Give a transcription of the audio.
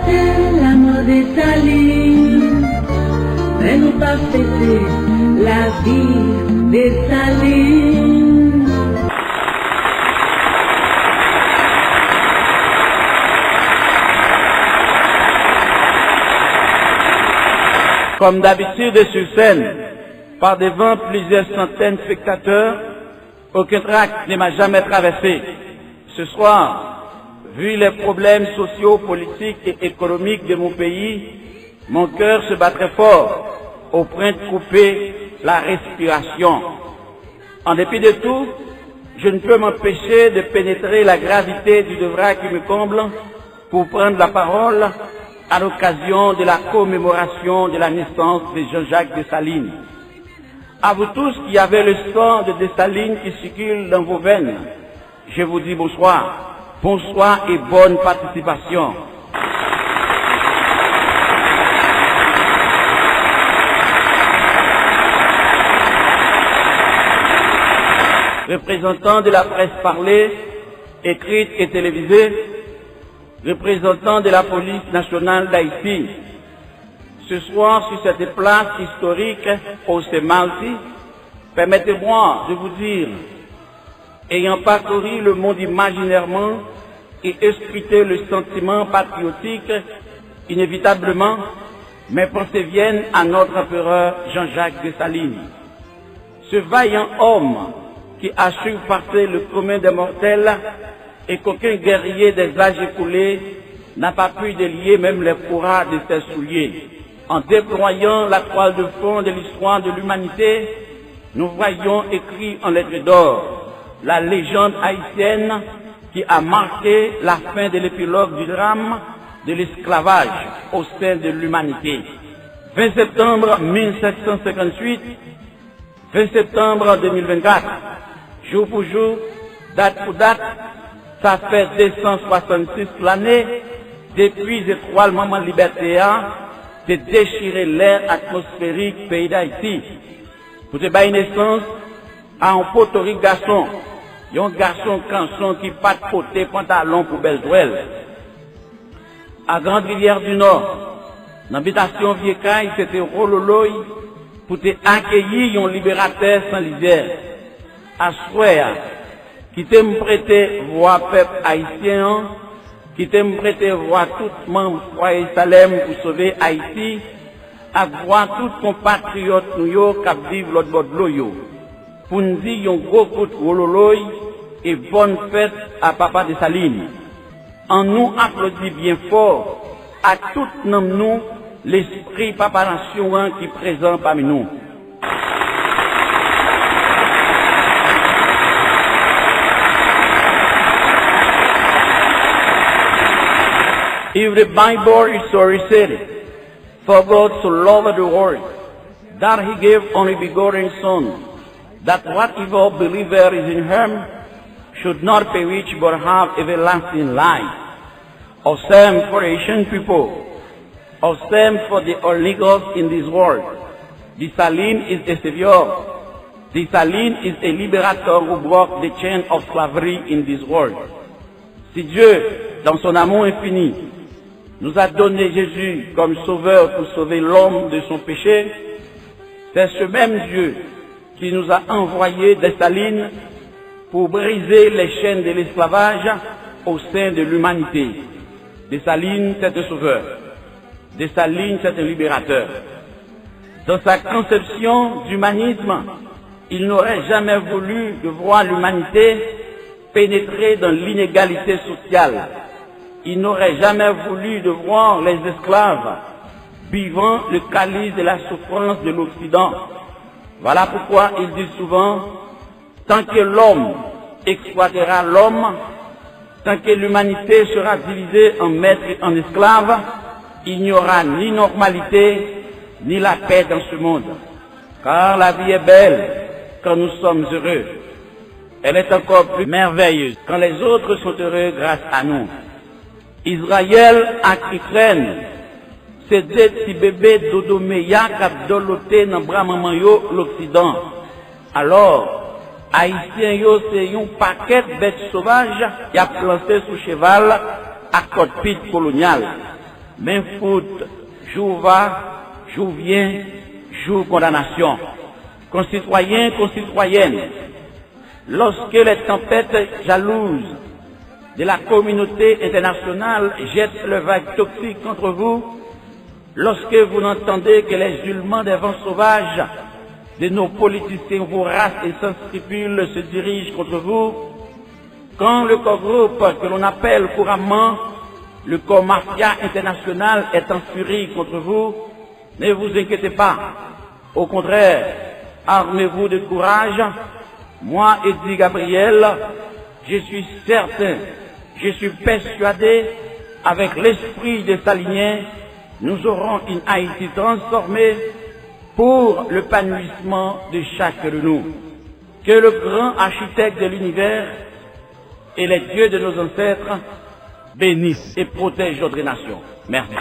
fêter la mort des Salines, mais nous pas fêter la vie des Salines. Comme d'habitude sur scène, par devant plusieurs centaines de spectateurs, aucun trac ne m'a jamais traversé. Ce soir, vu les problèmes sociaux, politiques et économiques de mon pays, mon cœur se battrait fort au point de couper la respiration. En dépit de tout, je ne peux m'empêcher de pénétrer la gravité du devoir qui me comble pour prendre la parole à l'occasion de la commémoration de la naissance de Jean-Jacques Dessalines. À vous tous qui avez le sang de Dessalines qui circule dans vos veines, je vous dis bonsoir, bonsoir et bonne participation. Représentants de la presse parlée, écrite et télévisée, représentants de la police nationale d'Haïti, ce soir sur cette place historique au Semalti, permettez-moi de vous dire, ayant parcouru le monde imaginairement et escruté le sentiment patriotique, inévitablement, mes pensées viennent à notre empereur Jean-Jacques Dessalines. Ce vaillant homme qui a su passer le commun des mortels et qu'aucun guerrier des âges écoulés n'a pas pu délier même les courroies de ses souliers. En déployant la toile de fond de l'histoire de l'humanité, nous voyons écrit en lettres d'or la légende haïtienne qui a marqué la fin de l'épilogue du drame de l'esclavage au sein de l'humanité. 20 septembre 1758, 20 septembre 2024, jour pour jour, date pour date, ça fait 266 l'année depuis étroitement libertéen de déchirer l'air atmosphérique pays d'Haïti pour te bailler naissance à un potorique garçon, un garçon canson qui pas de côté pantalon pour Belzouel. À Grande Rivière du Nord, l'habitation Vieux-Caille, c'était Rololoy pour te accueillir un libérateur sans lisière. À Souer, qui t'aime prêter voix peuple haïtien, qui t'aime prêter voix tout membre foyer Salem pour sauver Haïti, à voix tout compatriote nous qui vivent l'autre bord de l'eau. Pour nous dire un gros coup de rololoy et bonne fête à Papa Dessalines. En nous applaudit bien fort à tout nous l'esprit Papa Nation qui est présent parmi nous. If the Bible is so recited, for God so loved the world, that he gave only begotten Son, that whatever believer is in him should not perish but have everlasting life. Or same for Asian people, or same for the Oligos in this world. Dessalines is a savior. Dessalines is a libérateur who broke the chain of slavery in this world. Si Dieu, dans son amour infini, nous a donné Jésus comme sauveur pour sauver l'homme de son péché, c'est ce même Dieu qui nous a envoyé Dessalines pour briser les chaînes de l'esclavage au sein de l'humanité. Dessalines, c'est un sauveur. Dessalines, c'est un libérateur. Dans sa conception d'humanisme, il n'aurait jamais voulu de voir l'humanité pénétrer dans l'inégalité sociale. Il n'aurait jamais voulu de voir les esclaves buvant le calice de la souffrance de l'Occident. Voilà pourquoi il dit souvent, tant que l'homme exploitera l'homme, tant que l'humanité sera divisée en maîtres et en esclaves, il n'y aura ni normalité, ni la paix dans ce monde. Car la vie est belle quand nous sommes heureux. Elle est encore plus merveilleuse quand les autres sont heureux grâce à nous. Israël ak Ukraine, c'est deux petits bébés dodoméya kap doloté dans bras maman yo l'Occident. Alors, Haïtiens yo c'est un paquet bêtes sauvages qui a planté sous cheval à cockpit colonial. main foot, jour va, jour vient, jour condamnation. Concitoyens, concitoyennes, lorsque les tempêtes jalouses de la communauté internationale jettent le vague toxique contre vous, lorsque vous n'entendez que les hurlements des vents sauvages de nos politiciens voraces et sans scrupules se dirigent contre vous, quand le corps groupe que l'on appelle couramment le corps mafia international est en furie contre vous, ne vous inquiétez pas. Au contraire, armez-vous de courage. Moi, Eddy Gabriel, je suis certain, je suis persuadé, avec l'esprit des Staliniens, nous aurons une Haïti transformée pour l'épanouissement de chacun de nous. Que le grand architecte de l'univers et les dieux de nos ancêtres bénissent et protègent notre nation. Merci.